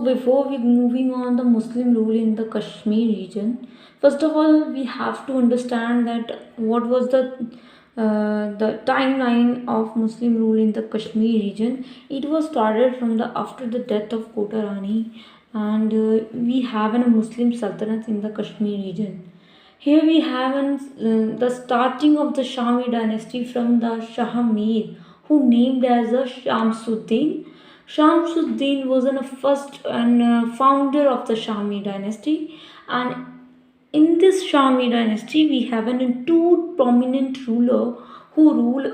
before we moving on the Muslim rule in the Kashmir region, first of all we have to understand that what was the timeline of Muslim rule in the Kashmir region. It was started from the after the death of Kota Rani, and we have a Muslim Sultanate in the Kashmir region. Here we have the starting of the Shami dynasty from the Shah Mir, who named as a Shamsuddin. Shamsuddin was the first and founder of the Shami dynasty, and in this Shami dynasty we have two prominent ruler who rule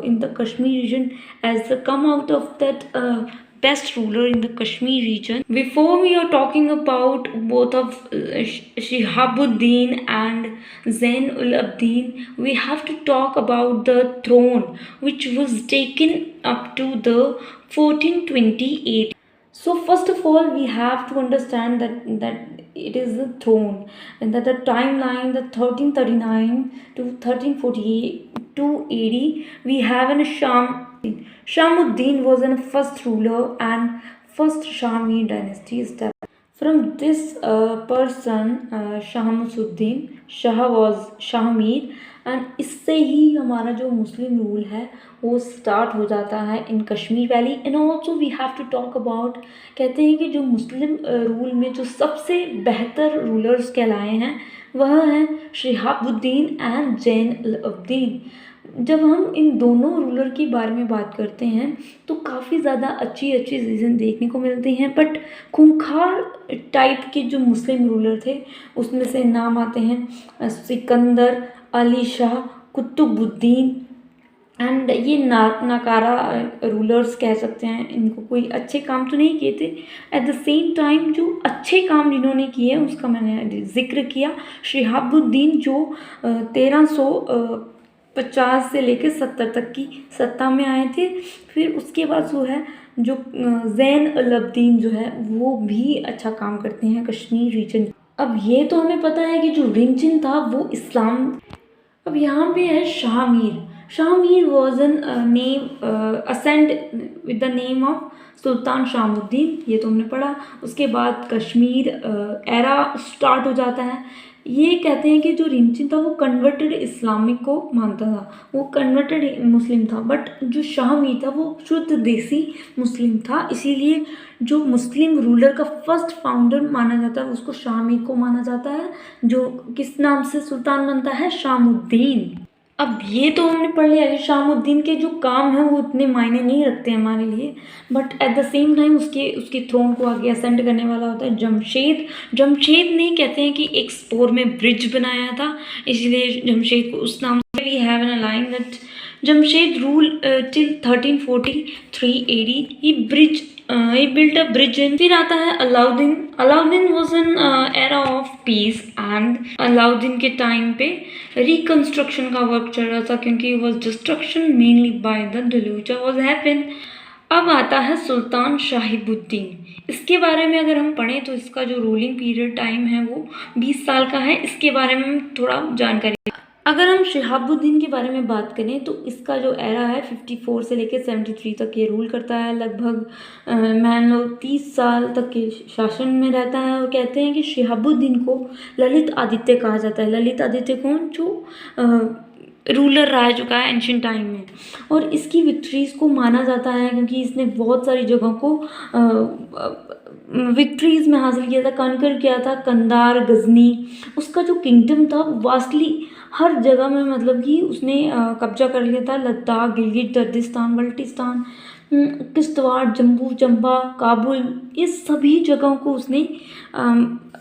in the Kashmir region as the come out of that best ruler in the Kashmir region. Before we are talking about both of Shihabuddin and Zain ul Abdin, we have to talk about the throne which was taken up to the 1428. So first of all, we have to understand that it is the throne, and that the timeline, the 1339 to 1348 to AD, we have an Shamuddin was the first ruler and first Shami dynasty established. From this person, Shahamsuddin, Shah was Shahमीर, and इससे ही हमारा जो मुस्लिम rule है वो start हो जाता है in Kashmir valley. And also we have to talk about, कहते हैं कि जो मुस्लिम रूल में जो सबसे बेहतर रूलर्स कहलाए हैं वह हैं शिहाबुद्दीन एंड जैन अल अब्दीन. जब हम इन दोनों रूलर के बारे में बात करते हैं तो काफ़ी ज़्यादा अच्छी अच्छी चीज़ें देखने को मिलती हैं, बट खूंखार टाइप के जो मुस्लिम रूलर थे उसमें से नाम आते हैं सिकंदर, अली शाह, कुतुबुद्दीन, एंड ये नाकारा रूलर्स कह सकते हैं. इनको कोई अच्छे काम तो नहीं किए थे, एट द सेम टाइम जो अच्छे काम जिन्होंने किए उसका मैंने जिक्र किया. शिहाबुद्दीन जो 1350 से लेकर 70 तक की सत्ता में आए थे. फिर उसके बाद जो है जो जैन अल अब्दीन जो है वो भी अच्छा काम करते हैं कश्मीर रीजन. अब ये तो हमें पता है कि जो रिंचिन था वो इस्लाम. अब यहाँ पे है Shahmir. Shahmir was an name ascend with the name of sultan Shamuddin, ये तो हमने पढ़ा. उसके बाद कश्मीर एरा स्टार्ट हो जाता है. ये कहते हैं कि जो रिंचिन था वो कन्वर्टेड इस्लामिक को मानता था, वो कन्वर्टेड मुस्लिम था, बट जो शाहमीर था वो शुद्ध देसी मुस्लिम था. इसीलिए जो मुस्लिम रूलर का फर्स्ट फाउंडर माना जाता है उसको शाहमीर को माना जाता है, जो किस नाम से सुल्तान बनता है, शामुद्दीन. अब ये तो हमने पढ़ लिया कि शामुद्दीन के जो काम हैं वो उतने मायने नहीं रखते हैं हमारे लिए, but at the same time उसके थ्रोन को आगे असेंड करने वाला होता है जमशेद. जमशेद ने कहते हैं कि एक स्पोर में ब्रिज बनाया था, इसलिए जमशेद को उस नाम से. We have an line that Jamshed rule till 1343 AD. He built a bridge in. फिर आता है Alauddin. Alauddin was an era of peace, and Alauddin के टाइम पे रिकंस्ट्रक्शन का वर्क चल रहा था क्योंकि was destruction mainly by the डिल्यूजर वॉज हैपन. अब आता है सुल्तान शाहिबुद्दीन. इसके बारे में अगर हम पढ़ें तो इसका जो रूलिंग पीरियड टाइम है वो 20 साल का है. इसके बारे में थोड़ा जानकारी. अगर हम शिहाबुद्दीन के बारे में बात करें तो इसका जो एरा है 54 से लेकर 73 तक ये रूल करता है. लगभग मान लो 30 साल तक के शासन में रहता है. और कहते हैं कि शिहाबुद्दीन को ललित आदित्य कहा जाता है. ललित आदित्य कौन, जो रूलर रह चुका है एंशियंट टाइम में, और इसकी विक्ट्रीज़ को माना जाता है क्योंकि इसने बहुत सारी जगहों को विक्ट्रीज़ में हासिल किया था, कॉन्कर किया था. कंधार, गजनी, उसका जो किंगडम था वास्टली हर जगह में, मतलब कि उसने कब्जा कर लिया था. लद्दाख, गिलगित बल्टिस्तान, बल्टिस्तान, किश्तवाड़, जम्मू, चंबा, काबुल, ये सभी जगहों को उसने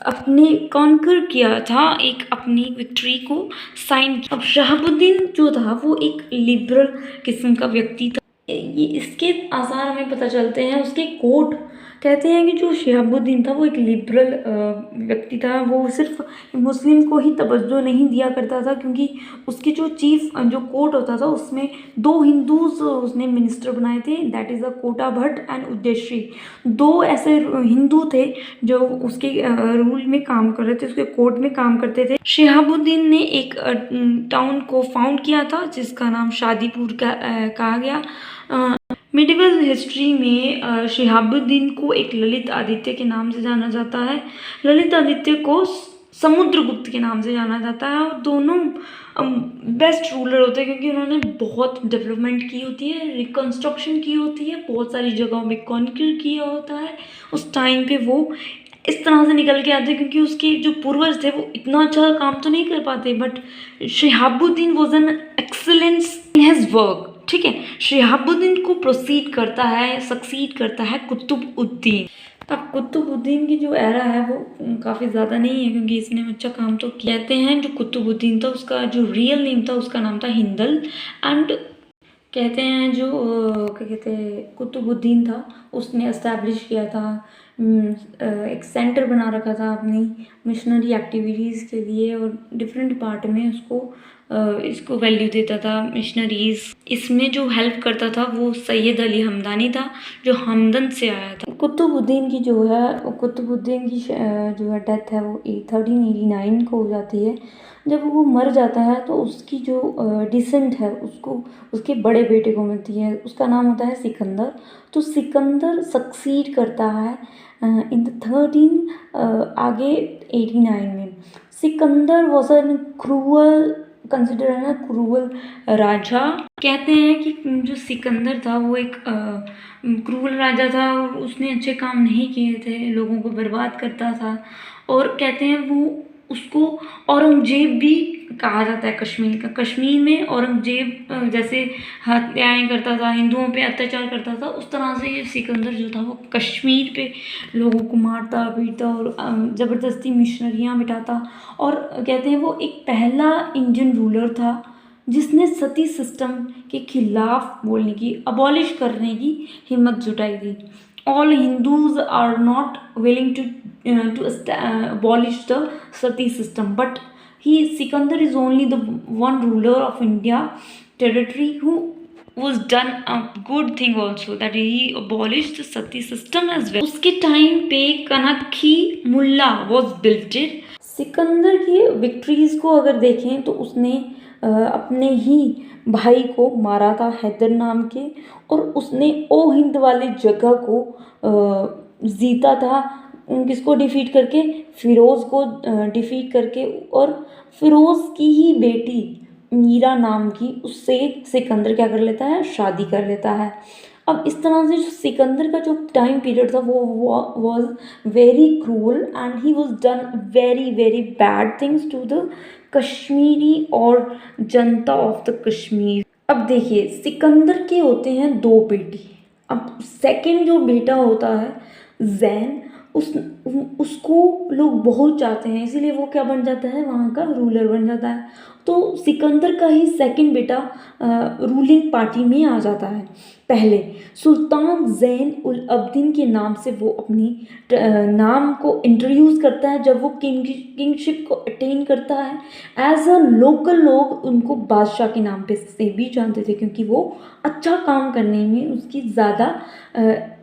अपने कॉन्कर किया था, एक अपनी विक्ट्री को साइन. अब शहाबुद्दीन जो था वो एक लिबरल किस्म का व्यक्ति था. ये इसके आसार हमें पता चलते हैं. उसके कोर्ट कहते हैं कि जो शिहाबुद्दीन था वो एक लिबरल व्यक्ति था. वो सिर्फ मुस्लिम को ही तवज्जो नहीं दिया करता था क्योंकि उसके जो चीफ जो कोर्ट होता था उसमें 2 हिंदूज उसने मिनिस्टर बनाए थे, that is the Kota Bhatt and Uddeshri. 2 ऐसे हिंदू थे जो उसके रूल में काम कर रहे थे, उसके कोर्ट में काम करते थे. शिहाबुद्दीन ने एक टाउन को फाउंड किया था जिसका नाम शादीपुर कहा गया. मिडिवल हिस्ट्री में शिहाबुद्दीन को एक ललित आदित्य के नाम से जाना जाता है। ललित आदित्य को समुद्रगुप्त के नाम से जाना जाता है और दोनों बेस्ट रूलर होते हैं क्योंकि उन्होंने बहुत डेवलपमेंट की होती है, रिकन्स्ट्रक्शन की होती है, बहुत सारी जगहों में कॉन्क्रीट किया होता है। उस टाइम पे वो इस तरह से निकल के आते क्योंकि उसके जो पूर्वज थे वो इतना अच्छा काम तो नहीं कर पाते, but Shihabuddin was an excellence in his work. ठीक है, शिहाबुद्दीन को प्रोसीड करता है, सक्सीड करता है कुतुबुद्दीन। अब कुतुबुद्दीन की जो एरा है वो काफ़ी ज़्यादा नहीं है क्योंकि इसने अच्छा काम तो कहते हैं। जो कुतुबुद्दीन था उसका जो रियल नेम था उसका नाम था हिंदल। एंड कहते हैं जो क्या कहते हैं कुतुबुद्दीन था उसने एस्टैब्लिश किया था, एक सेंटर बना रखा था अपनी मिशनरी एक्टिविटीज़ के लिए और डिफरेंट पार्ट में इसको वैल्यू देता था मिशनरीज़। इसमें जो हेल्प करता था वो सैयद अली हमदानी था जो हमदन से आया था। कुतुबुद्दीन की जो है डेथ है वो 1389 को हो जाती है। जब वो मर जाता है तो उसकी जो डिसेंट है उसको उसके बड़े बेटे को मिलती है, उसका नाम होता है सिकंदर। तो सिकंदर सक्सीड करता है इन द 13 89 में। Sikandar was an cruel consider है ना क्रूअल राजा। कहते हैं कि जो सिकंदर था वो एक क्रूअल राजा था और उसने अच्छे काम नहीं किए थे, लोगों को बर्बाद करता था। और कहते हैं वो उसको औरंगजेब भी कहा जाता है कश्मीर का। कश्मीर में औरंगजेब जैसे हत्याएं करता था, हिंदुओं पे अत्याचार करता था, उस तरह से ये सिकंदर जो था वो कश्मीर पे लोगों को मारता पीटता और ज़बरदस्ती मिशनरियाँ बिठाता। और कहते हैं वो एक पहला इंडियन रूलर था जिसने सती सिस्टम के खिलाफ बोलने की, अबॉलिश करने की हिम्मत जुटाई थी। All Hindus are not willing to abolish the sati system, but Sikandar is only the one ruler of India territory who was done a good thing also, that he abolished the sati system as well. उसके time पे कनक्खी मुल्ला was built it. Sikandar की victories को अगर देखें तो उसने अपने ही भाई को मारा था हैदर नाम के, और उसने ओ हिंद वाली जगह को जीता था किसको डिफीट करके, फिरोज़ को डिफीट करके। और फिरोज़ की ही बेटी मीरा नाम की उससे सिकंदर क्या कर लेता है, शादी कर लेता है। अब इस तरह से जो सिकंदर का जो टाइम पीरियड था वो was very cruel and he was done very very bad things to the Kashmiri और जनता ऑफ द कश्मीर। अब देखिए सिकंदर के होते हैं 2 बेटी। अब सेकंड जो बेटा होता है जैन, उसको लोग बहुत चाहते हैं, इसीलिए वो क्या बन जाता है, वहाँ का रूलर बन जाता है। तो सिकंदर का ही सेकंड बेटा रूलिंग पार्टी में आ जाता है। पहले सुल्तान ज़ैन उल अब्दीन के नाम से वो अपनी नाम को इंट्रोड्यूस करता है। जब वो किंगशिप को अटेन करता है एज अ लोकल, लोग उनको बादशाह के नाम पे से भी जानते थे क्योंकि वो अच्छा काम करने में उसकी ज़्यादा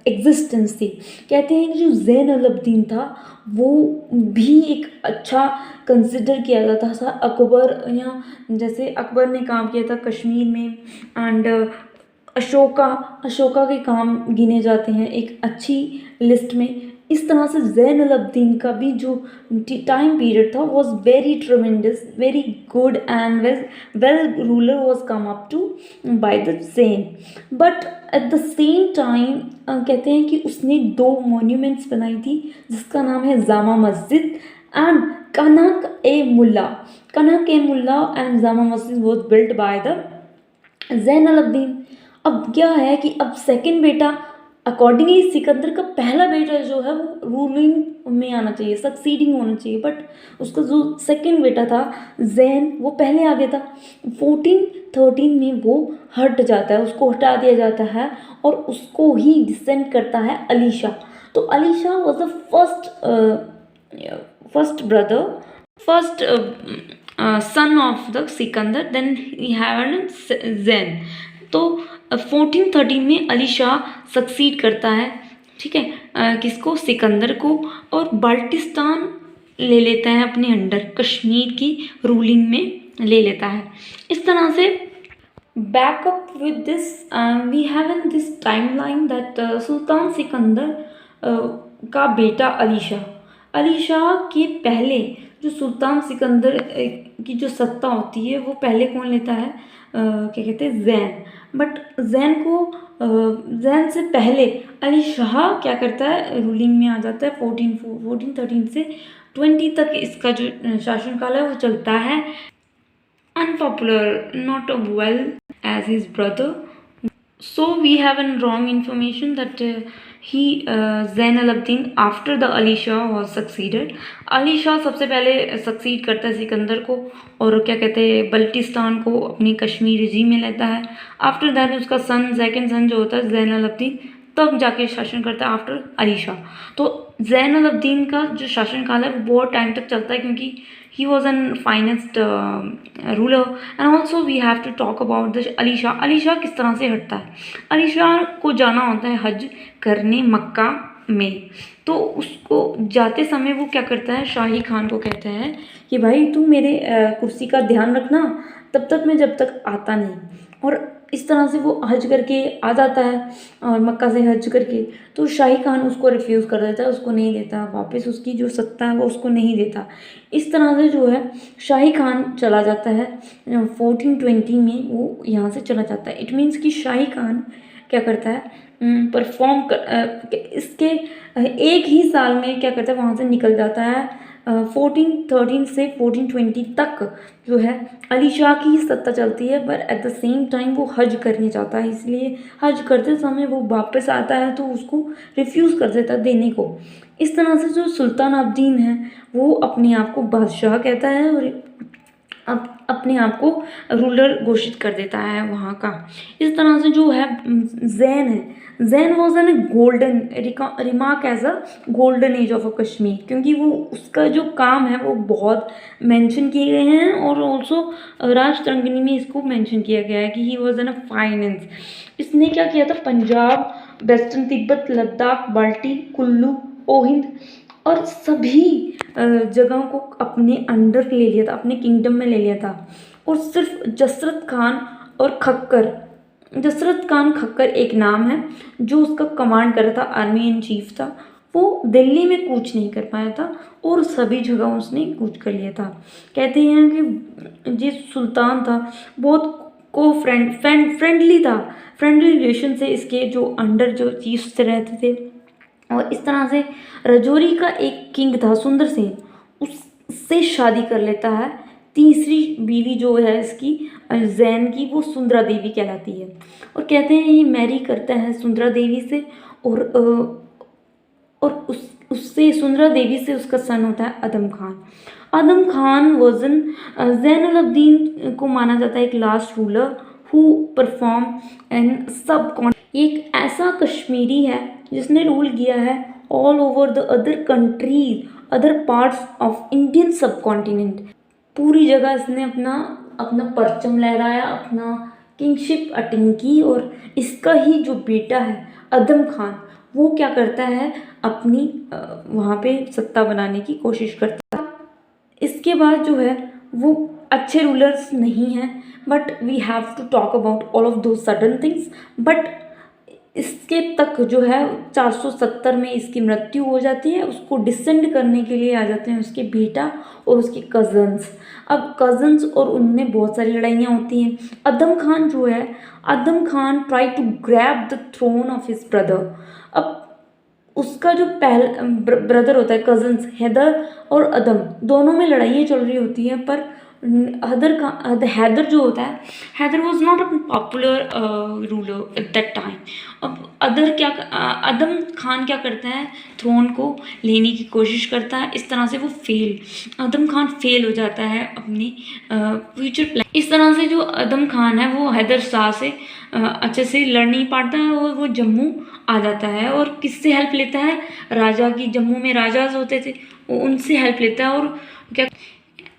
एग्जिस्टेंस थी। कहते हैं कि जो ज़ैन उल अब्दीन था वो भी एक अच्छा कंसिडर किया जाता था अकबर, या जैसे अकबर ने काम किया था कश्मीर में, एंड अशोका के काम गिने जाते हैं एक अच्छी लिस्ट में। इस तरह से ज़ैन उल अब्दीन का भी जो टाइम पीरियड था was very tremendous, very good and well ruler was come up to by the Zain. But at the same time कहते हैं कि उसने 2 मॉन्यूमेंट्स बनाई थी जिसका नाम है Jama Masjid and कनक-ए-मुल्ला। कनक-ए-मुल्ला and Jama Masjid was built by the ज़ैन उल अब्दीन। अब क्या है कि अब सेकंड बेटा, अकॉर्डिंगली सिकंदर का पहला बेटा जो है वो रूलिंग में आना चाहिए, सक्सीडिंग होना चाहिए, बट उसका जो सेकंड बेटा था ज़ैन वो पहले आ गया था। 1413 में वो हट जाता है, उसको हटा दिया जाता है और उसको ही डिसेंड करता है अली शाह। तो Ali Shah was the first brother, first son of the Sikandar, then he had Zain. तो 1413 में अली शाह सक्सीड करता है, ठीक है, किसको, सिकंदर को, और बाल्टिस्तान ले लेता है अपने अंडर, कश्मीर की रूलिंग में ले लेता है। इस तरह से back up with this, we have in this timeline that सुल्तान सिकंदर का बेटा अली शाह, अली शाह के पहले जो सुल्तान सिकंदर की जो सत्ता होती है वो पहले कौन लेता है, क्या कहते हैं, जैन। बट जैन से पहले अली शाह क्या करता है, रूलिंग में आ जाता है। 1413 से 20 तक इसका जो शासनकाल है वो चलता है। Unpopular, not well as his brother. So we have a wrong information that Zain al-Abdin after the Ali Shah was succeeded. Ali Shah सबसे पहले सक्सीड करता है सिकंदर को और क्या कहते हैं बल्टिस्तान को अपनी कश्मीर रिजीम में लेता है। आफ्टर दैट उसका सेकंड सन जो होता है जैन अल-अब्दीन, तब जाके शासन करता है आफ्टर अली शाह। तो जैन अल-अब्दीन का जो शासनकाल है वो बहुत टाइम तक चलता है क्योंकि he was an finest ruler। and also we have to talk about the Ali Shah. Ali Shah किस तरह से हटता है, अली शाह को जाना होता है हज करने मक्का में। तो उसको जाते समय वो क्या करता है, शाही खान को कहता है कि भाई तू मेरे कुर्सी का ध्यान रखना तब तक मैं जब तक आता नहीं। और इस तरह से वो हज करके आ जाता है और मक्का से हज करके, तो शाही खान उसको रिफ्यूज़ कर देता है, उसको नहीं देता वापस, उसकी जो सत्ता है वो उसको नहीं देता। इस तरह से जो है शाही खान चला जाता है 1420 में, वो यहाँ से चला जाता है। इट मीन्स कि शाही खान क्या करता है, परफॉर्म कर इसके एक ही साल में क्या करता है वहाँ से निकल जाता है। 1413 से 1420 तक जो है अली शाह की ही सत्ता चलती है, पर एट द सेम टाइम वो हज करने जाता है, इसलिए हज करते समय वो वापस आता है तो उसको रिफ्यूज़ कर देता है देने को। इस तरह से जो सुल्तान अब्दीन है वो अपने आप को बादशाह कहता है और अपने आप को रूलर घोषित कर देता है वहाँ का। इस तरह से जो है जैन है, Zain was an golden remark as a golden age of a Kashmir, क्योंकि वो उसका जो काम है वो बहुत मेंशन किए गए हैं और ऑल्सो राजतरंगिणी में इसको मेंशन किया गया है कि he was an a finance. इसने क्या किया था, पंजाब, वेस्टर्न तिब्बत, लद्दाख, बाल्टी, कुल्लू, ओहिंद और सभी जगहों को अपने अंडर ले लिया था, अपने किंगडम में ले लिया था। और सिर्फ जसरत खान और खक्कर, जसरत खान खक्कर एक नाम है जो उसका कमांड कर रहा था, आर्मी इन चीफ था, वो दिल्ली में कूच नहीं कर पाया था और सभी जगह उसने कूच कर लिया था। कहते हैं कि जिस सुल्तान था बहुत फ्रेंडली था, फ्रेंडली रिलेशन से इसके जो अंडर जो चीफ्स से रहते थे। और इस तरह से रजौरी का एक किंग था सुंदर सिंह, उससे शादी कर लेता है। तीसरी बीवी जो है इसकी जैन की वो सुंदरा देवी कहलाती है। और कहते हैं ये मैरी करता है सुंदरा देवी से और उससे सुंदरा देवी से उसका सन होता है अदम खान। अदम खान वजन जैन अल-अब्दीन को माना जाता है एक last ruler who perform an सब। एक ऐसा कश्मीरी है जिसने रूल किया है all over the other countries, other parts of Indian सब कॉन्टिनेंट। पूरी जगह इसने अपना परचम लहराया, अपना किंगशिप अटेन की। और इसका ही जो बेटा है अदम खान, वो क्या करता है, अपनी वहाँ पे सत्ता बनाने की कोशिश करता है। इसके बाद जो है वो अच्छे रूलर्स नहीं हैं, but we have to talk about all of those sudden things. But इसके तक जो है 470 में इसकी मृत्यु हो जाती है। उसको डिसेंड करने के लिए आ जाते हैं उसके बेटा और उसके कज़न्स। अब कज़न्स और उनमें बहुत सारी लड़ाइयाँ होती हैं। अदम खान जो है, Adam Khan try to grab the throne of his brother. अब उसका जो ब्रदर होता है, कज़न्स हैदर और अदम, दोनों में लड़ाइयाँ चल रही होती हैं। पर हैदर जो होता है, Haidar was not a popular ruler at that time. अब अदम खान क्या करता है, थ्रोन को लेने की कोशिश करता है। इस तरह से वो अदम खान फेल हो जाता है अपने फ्यूचर प्लान। इस तरह से जो अदम खान है वो हैदर शाह से अच्छे से लड़ नहीं पाता है और वो जम्मू आ जाता है। और किससे हेल्प लेता है, राजा की, जम्मू में राजाज होते थे, वो उनसे हेल्प लेता है। और क्या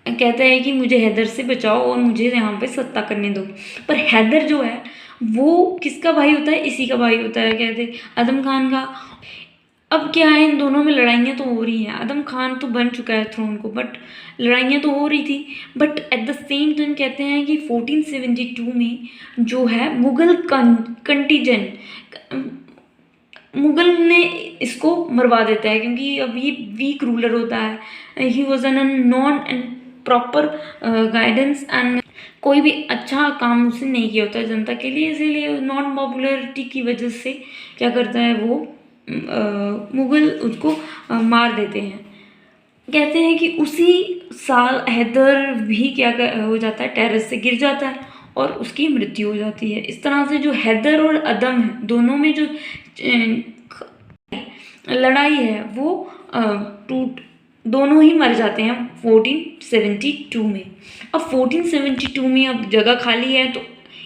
कहता है कि मुझे हैदर से बचाओ और मुझे यहाँ पे सत्ता करने दो। पर हैदर जो है वो किसका भाई होता है, इसी का भाई होता है, कहते अदम खान का। अब क्या है, इन दोनों में लड़ाइयाँ तो हो रही हैं, आदम खान तो बन चुका है थ्रोन को, बट लड़ाइयाँ तो हो रही थी। But at the same time कहते हैं कि 1472 में जो है मुग़ल कंटीजेंट, मुग़ल ने इसको मरवा देता है, क्योंकि अब ये वीक रूलर होता है। He was an non and proper guidance and कोई भी अच्छा काम उसने नहीं किया होता है जनता के लिए, इसीलिए नॉन पॉपुलरिटी की वजह से क्या करता है वो, मुग़ल उसको मार देते हैं। कहते हैं कि उसी साल हैदर भी हो जाता है, टेरेस से गिर जाता है और उसकी मृत्यु हो जाती है। इस तरह से जो हैदर और अदम है, दोनों में जो लड़ाई है वो दोनों ही मर जाते हैं 1472 में। अब 1472 में अब जगह खाली है, तो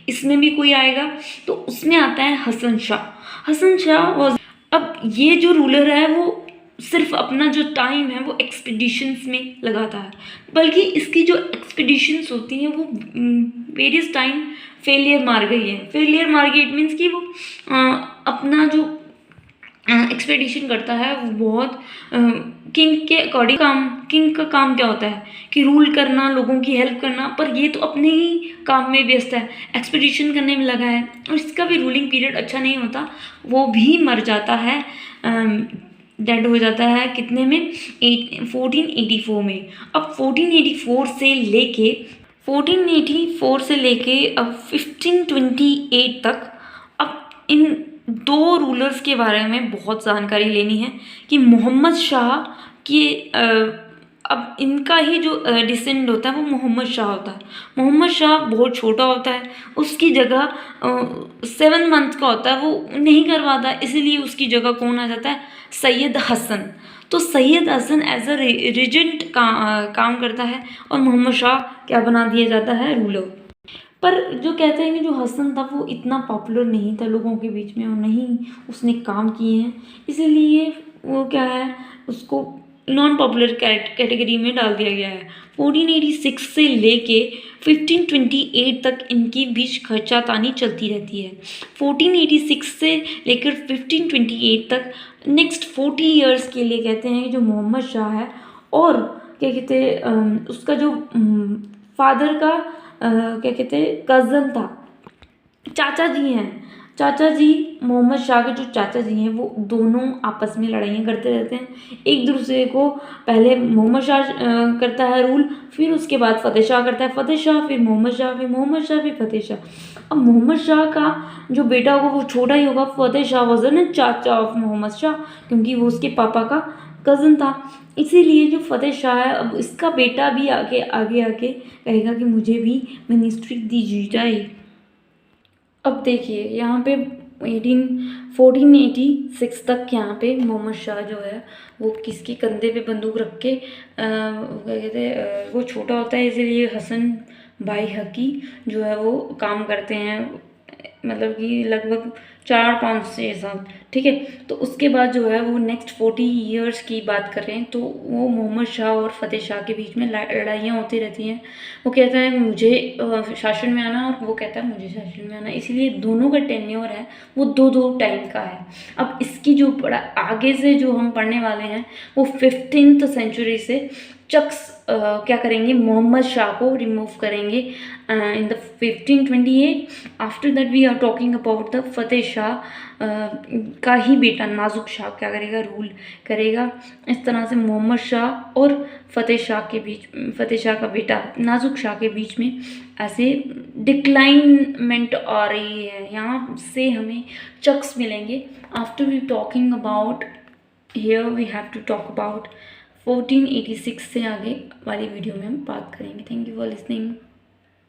इसमें भी कोई आएगा, तो उसमें आता है हसन शाह। हसन शाह अब ये जो रूलर है वो सिर्फ अपना जो टाइम है वो एक्सपीडिशंस में लगाता है, बल्कि इसकी जो एक्सपीडिशंस होती हैं वो वेरियस टाइम फेलियर मार गई है। फेलियर मार गई इट मीन्स कि वो अपना जो एक्सपेडिशन करता है वो बहुत किंग के अकॉर्डिंग किंग का काम क्या होता है कि रूल करना, लोगों की हेल्प करना, पर ये तो अपने ही काम में व्यस्त है, एक्सपेडिशन करने में लगा है, और इसका भी रूलिंग पीरियड अच्छा नहीं होता, वो भी मर जाता है, डेड हो जाता है। कितने में? 1484 में। अब 1484 से लेके अब 1528 तक, अब इन दो रूलर्स के बारे में बहुत जानकारी लेनी है कि मोहम्मद शाह की अब इनका ही जो डिसेंड होता है वो मोहम्मद शाह होता है। मोहम्मद शाह बहुत छोटा होता है, उसकी जगह 7 मंथ का होता है, वो नहीं करवाता, इसीलिए उसकी जगह कौन आ जाता है? सैयद हसन। तो Syed Hasan as a Regent काम करता है और मोहम्मद शाह क्या बना दिया जाता है? रूलर। पर जो कहते हैं कि जो हसन था वो इतना पॉपुलर नहीं था लोगों के बीच में, और नहीं उसने काम किए हैं, इसीलिए वो क्या है, उसको नॉन पॉपुलर कैटेगरी में डाल दिया गया है। 1486 से लेके 1528 तक इनकी बीच खर्चातानी चलती रहती है। 1486 से लेकर 1528 तक नेक्स्ट 40 ईयर्स के लिए कहते हैं कि जो मोहम्मद शाह है, और क्या कहते हैं उसका जो फादर का क्या कहते हैं कज़न था, चाचा जी हैं, चाचा जी मोहम्मद शाह के जो चाचा जी हैं वो दोनों आपस में लड़ाइयाँ करते रहते हैं एक दूसरे को। पहले मोहम्मद शाह करता है रूल, फिर उसके बाद फ़तेह शाह करता है, फ़तेह शाह फिर मोहम्मद शाह, फिर मोहम्मद शाह फिर फ़तेह शाह। अब मोहम्मद शाह का जो बेटा होगा वो छोटा ही होगा, फ़तेह शाह वॉज एन चाचा ऑफ मोहम्मद शाह, क्योंकि वो उसके पापा का कज़न था। इसीलिए जो फ़तेह शाह है, अब इसका बेटा भी आगे आके कहेगा कि मुझे भी मिनिस्ट्री दी जाए। अब देखिए यहाँ पे 1486 तक यहाँ पे मोहम्मद शाह जो है वो किसके कंधे पे बंदूक रख के क्या कहते हैं वो छोटा होता है, इसीलिए हसन भाई हकी जो है वो काम करते हैं, मतलब कि लगभग 4-5-6 साल, ठीक है। तो उसके बाद जो है वो नेक्स्ट 40 ईयर्स की बात कर रहे हैं, तो वो मोहम्मद शाह और फ़तेह शाह के बीच में लड़ाइयाँ होती रहती हैं। वो कहता है मुझे शासन में आना, और वो कहता है मुझे शासन में आना, इसीलिए दोनों का टेन्योर है वो 2-2 टाइम का है। अब इसकी जो बड़ा आगे से जो हम पढ़ने वाले हैं वो 15th सेंचुरी से चक्स क्या करेंगे, मोहम्मद शाह को रिमूव करेंगे in the 1528। After that we are talking about the Fateh Shah का ही बेटा नाजुक शाह क्या करेगा, रूल करेगा। इस तरह से मोहम्मद शाह और फ़तेह शाह का बेटा नाजुक शाह के बीच में ऐसे डिक्लाइनमेंट आ रही है। यहाँ से हमें चक्स मिलेंगे। After we talking about here we have to talk about 1486 से आगे वाली वीडियो में हम बात करेंगे। Thank you for listening.